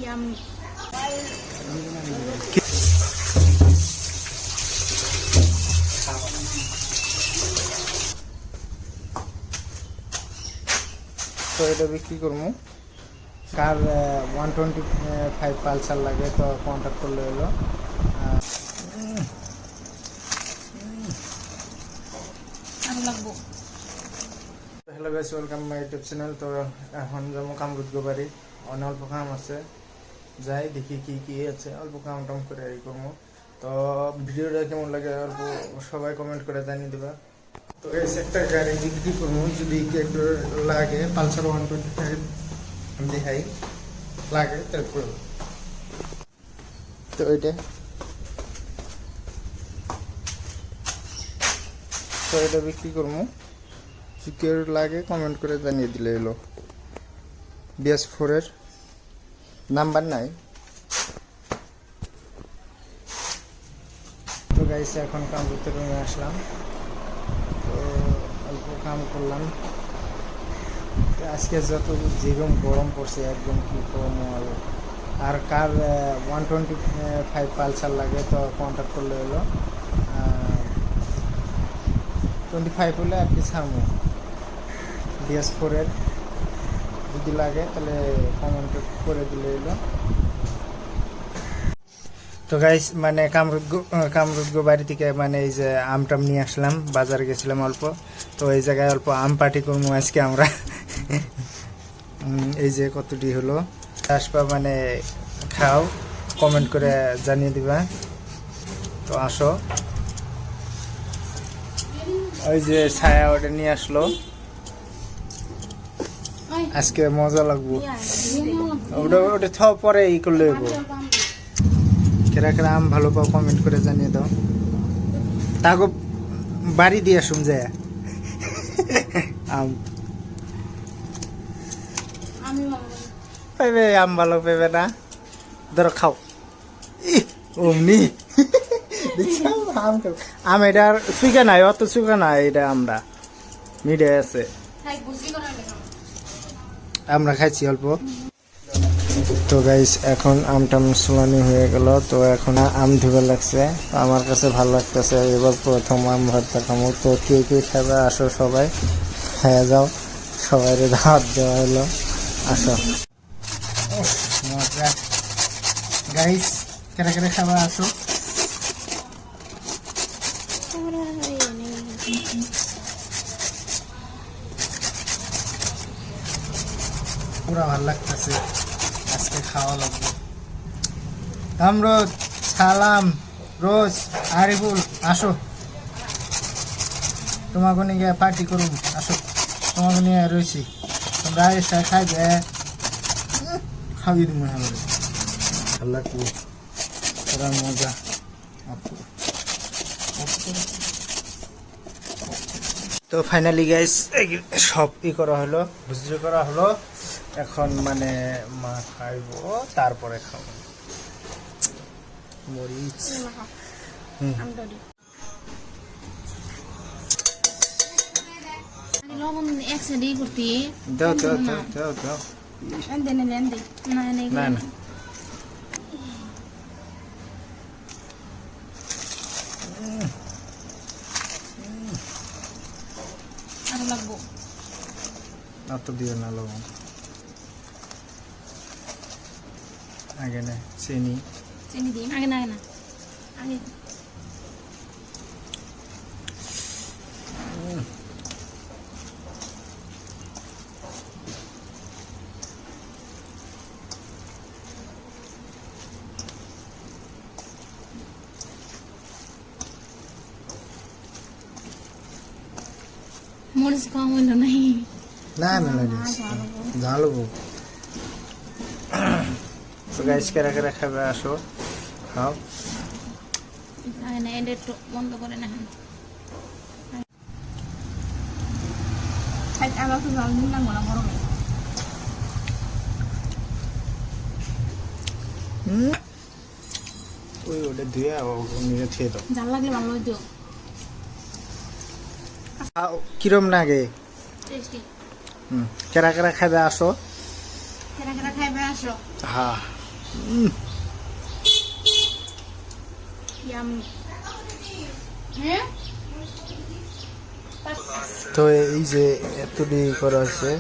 Yummy. তো এটা বিক্রি করবো কার 125 পালসার লাগে তো কন্ট্যাক্ট করলে হলো hello guys welcome my YouTube channel. তো এখন যেমন কামরুদ গোবারি অল্প কাম আছে যাই দেখি কি কি আছে অল্প কাম টাম করে এই করবো। তো ভিডিওটা কেমন লাগে অল্প সবাই কমেন্ট করে জানিয়ে দেবা। তো গাইস একটা গাড়ি বিক্রি করবো যদি একটু লাগে পালসার 125 দেখাই লাগে তারপর তো এটা বিক্রি করবো কেউ লাগে কমেন্ট করে জানিয়ে দিলে এলো। BS4 এর নাম্বার নাই। তো গাইস এখন কামরুতে রুমে আসলাম, তো অল্প কাম করলাম। আজকে যত যেরকম গরম পড়ছে একদম কি কম আর কার 125 পালসার লাগে তো কন্ট্যাক্ট করলে হলো 25 হলে আর কি ছাড়বো। BS4 এর যদি লাগে তাহলে কমেন্ট করে দিলে হলো। তো গাইস মানে কামরুদ বাড়ি থেকে মানে এই যে আমটাম নিয়ে আসলাম, বাজারে গেছিলাম অল্প, তো এই জায়গায় অল্প আম পার্টি করবো আজকে আমরা। এই যে কতটি হলো আসবা মানে খাও, কমেন্ট করে জানিয়ে দিবা। তো আসো, ওই যে ছায়া ওটা নিয়ে আসলো, আজকে মজা লাগবো। ওটা থাও পরে ই করলে কেরা কেরা আম ভালো পাও কমেন্ট করে জানিয়ে দাও। তাকে বাড়ি দিয়ে শুন যায় আম পাইবে, আম ভালো পাইবে না, ধরো খাও। অমনি আম এটা চুকা নাই, অত চুকা নাই, এটা আমরা মিডিয়া আছে, আমরা খাইছি অল্প। তো গাইস এখন আমটাম সোলানি হয়ে গেল, তো এখন আম ধুবে লাগছে, আমার কাছে ভালো লাগতেছে। এবার প্রথম আম ভর্তা খামো। তো কে কে খাবে আসো, সবাই খেয়ে যাও, সবাই দাওয়াত দেওয়া হলো, আসো। গাইস কেটে কেটে খাবা আসো। পুরা ভালো লাগতেছে, আজকে খাওয়া লাগবে। কামরুদ, সালাম, রোজ, আরিফুল আসো, তোমাকে নিয়ে পার্টি করুন, আসো, তোমাকে নিয়ে রয়েছি, তোমরা এসে খাইবে, খাওয়ি তুমি ভালো লাগবে, পুরা মজা। তো ফাইনালি গাইস সব করা হলো, বুঝতে করা হলো, এখন মানে মা খাইব তারপরে খাবো। মরিচ দাও দাও দাও দাও দাও না না অত দিও না লবণ, আগে না চিনি দিই আগে না আগে মরিচ কম হইল নাই, না না ঝাল হবো। তো গাইস কেরা কেরা খাবে আসো, খাও। একটু বন্ধ করে না, ওই ওটা ধুয়ে নিয়ে খেয়ে দাও, জাল লাগলে ভালো হইতো। কিরম লাগে টেস্টি। কেরা কেরা খাবে আসো, কেরা কেরা খাইবে আসো। হ্যাঁ ইয়াম হ্যাঁ তো এই যে এত করা আছে